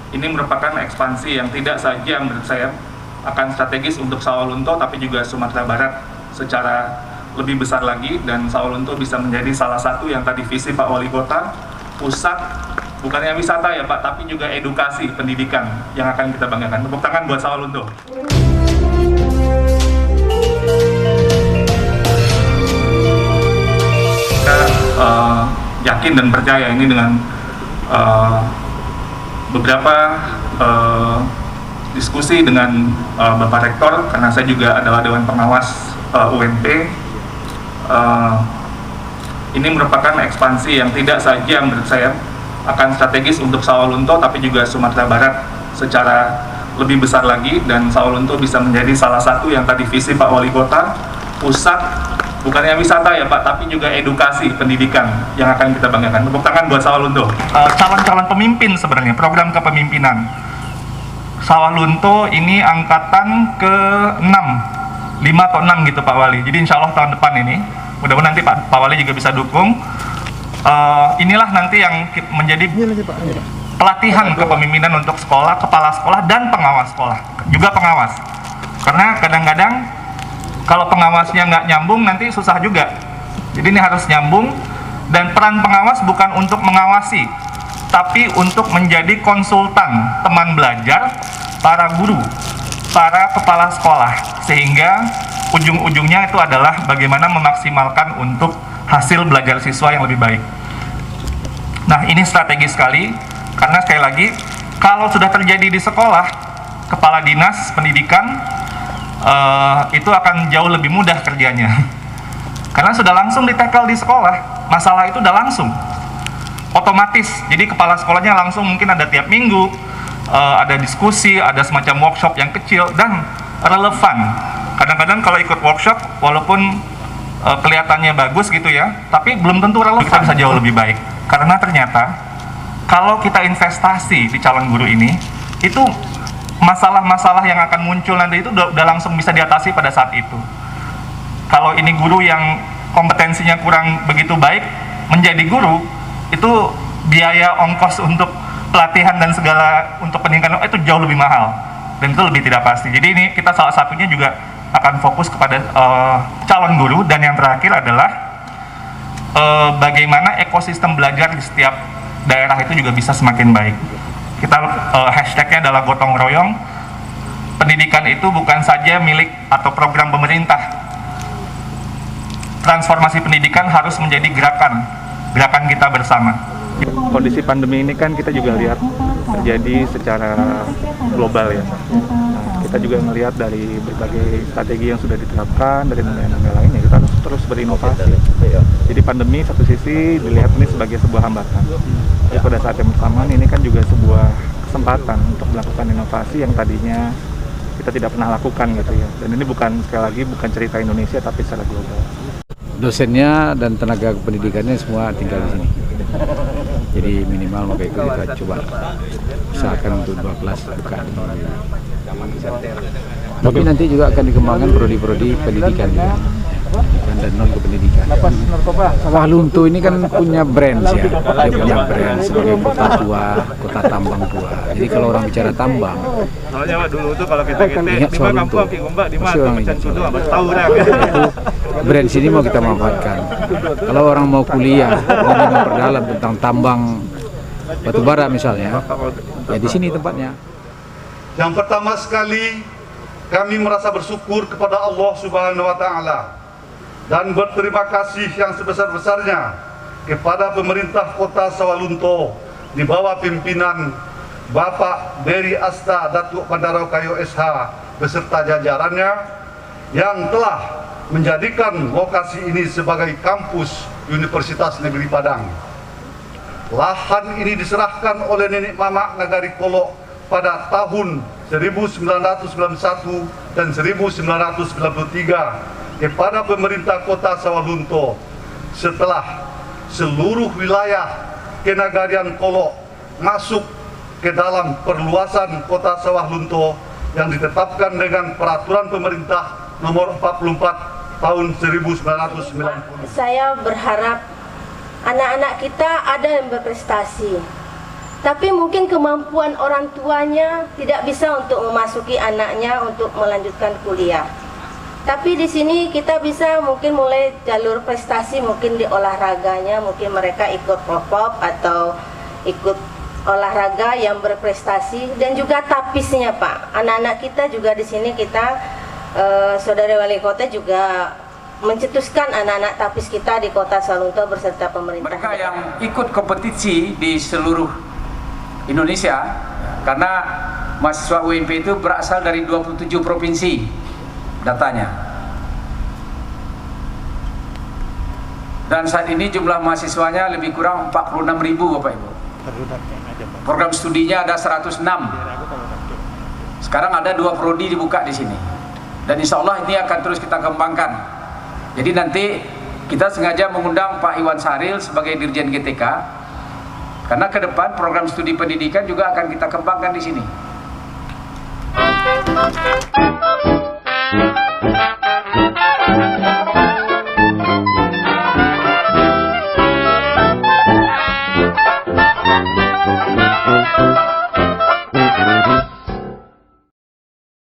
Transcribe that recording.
Ini merupakan ekspansi yang tidak saja menurut saya akan strategis untuk Sawalunto, tapi juga Sumatera Barat secara lebih besar lagi, dan Sawalunto bisa menjadi salah satu yang tadi visi Pak Wali Kota, pusat bukannya wisata ya Pak, tapi juga edukasi pendidikan yang akan kita banggakan. Tepuk tangan buat Sawalunto. Kita yakin dan percaya ini dengan beberapa diskusi dengan Bapak Rektor, karena saya juga adalah Dewan Pengawas UNP. Ini merupakan ekspansi yang tidak saja menurut saya akan strategis untuk Sawalunto, tapi juga Sumatera Barat secara lebih besar lagi, dan Sawalunto bisa menjadi salah satu yang tadi visi Pak Wali Kota, pusat bukannya wisata ya Pak, tapi juga edukasi pendidikan yang akan kita banggakan. Tepuk tangan buat Sawalunto. Calon-calon pemimpin sebenarnya, program kepemimpinan. Sawalunto ini angkatan ke-6, 5 atau 6 gitu Pak Wali. Jadi insya Allah tahun depan ini, mudah-mudahan nanti Pak Wali juga bisa dukung. Inilah nanti yang menjadi pelatihan kepemimpinan untuk sekolah, kepala sekolah, dan pengawas sekolah. Juga pengawas. Karena kadang-kadang kalau pengawasnya nggak nyambung, nanti susah juga. Jadi ini harus nyambung, dan peran pengawas bukan untuk mengawasi, tapi untuk menjadi konsultan, teman belajar, para guru, para kepala sekolah, sehingga ujung-ujungnya itu adalah bagaimana memaksimalkan untuk hasil belajar siswa yang lebih baik. Nah, ini strategis sekali, karena sekali lagi, kalau sudah terjadi di sekolah, kepala dinas pendidikan itu akan jauh lebih mudah kerjanya, karena sudah langsung di-tackle di sekolah, masalah itu udah langsung, otomatis. Jadi kepala sekolahnya langsung, mungkin ada tiap minggu, ada diskusi, ada semacam workshop yang kecil dan relevan. Kadang-kadang kalau ikut workshop, walaupun kelihatannya bagus gitu ya, tapi belum tentu relevan. Kita bisa jauh lebih baik, karena ternyata kalau kita investasi di calon guru ini, itu masalah-masalah yang akan muncul nanti itu udah langsung bisa diatasi pada saat itu. Kalau ini guru yang kompetensinya kurang begitu baik, menjadi guru, itu biaya ongkos untuk pelatihan dan segala untuk pendidikan itu jauh lebih mahal, dan itu lebih tidak pasti. Jadi ini kita salah satunya juga akan fokus kepada calon guru, dan yang terakhir adalah bagaimana ekosistem belajar di setiap daerah itu juga bisa semakin baik. Kita hashtagnya adalah gotong royong. Pendidikan itu bukan saja milik atau program pemerintah. Transformasi pendidikan harus menjadi gerakan kita bersama. Kondisi pandemi ini kan kita juga lihat terjadi secara global ya. Nah, kita juga melihat dari berbagai strategi yang sudah diterapkan dari negara-negara lainnya, kita harus terus berinovasi. Jadi pandemi satu sisi dilihat ini sebagai sebuah hambatan. Tapi pada saat yang bersamaan ini kan juga sebuah kesempatan untuk melakukan inovasi yang tadinya kita tidak pernah lakukan gitu ya. Dan ini bukan, sekali lagi, bukan cerita Indonesia tapi secara global. Dosennya dan tenaga pendidikannya semua tinggal di sini. Jadi minimal maka itu kita coba usahakan untuk 2 kelas bukan. Tapi nanti juga akan dikembangkan prodi-prodi pendidikan juga. Dan non kependidikan. Sawalunto ini kan punya brand ya, dia punya brand sebagai kota tua, kota tambang tua. Jadi kalau orang bicara tambang, soalnya Pak dulu tuh kalau kita ingat Sawalunto, pasti orang ingat Sawalunto. Brand sini mau kita manfaatkan. Kalau orang mau kuliah, mau memperdalam tentang tambang batubara misalnya, ya di sini tempatnya. Yang pertama sekali, kami merasa bersyukur kepada Allah Subhanahu wa Ta'ala dan berterima kasih yang sebesar-besarnya kepada pemerintah Kota Sawalunto di bawah pimpinan Bapak Beri Asta Datuk Pandarau Kayu SH beserta jajarannya yang telah menjadikan lokasi ini sebagai kampus Universitas Negeri Padang. Lahan ini diserahkan oleh Nenek Mamak Nagari Kolok pada tahun 1991 dan 1993 kepada pemerintah Kota Sawalunto setelah seluruh wilayah Kenagarian Kolok masuk ke dalam perluasan Kota Sawalunto yang ditetapkan dengan peraturan pemerintah nomor 44 tahun 1990. Saya berharap anak-anak kita ada yang berprestasi, tapi mungkin kemampuan orang tuanya tidak bisa untuk memasuki anaknya untuk melanjutkan kuliah. Tapi di sini kita bisa mungkin mulai jalur prestasi, mungkin di olahraganya, mungkin mereka ikut pop-up atau ikut olahraga yang berprestasi, dan juga tapisnya Pak. Anak-anak kita juga di sini kita Saudara Wali Kota juga mencetuskan anak-anak tapis kita di Kota Sawalunto berserta pemerintah. Mereka yang ikut kompetisi di seluruh Indonesia, karena mahasiswa UMP itu berasal dari 27 provinsi datanya. Dan saat ini jumlah mahasiswanya lebih kurang 46.000 Bapak Ibu. Program studinya ada 106. Sekarang ada 2 prodi dibuka di sini. Dan insya Allah ini akan terus kita kembangkan. Jadi nanti kita sengaja mengundang Pak Iwan Sahril sebagai Dirjen GTK, karena ke depan program studi pendidikan juga akan kita kembangkan di sini.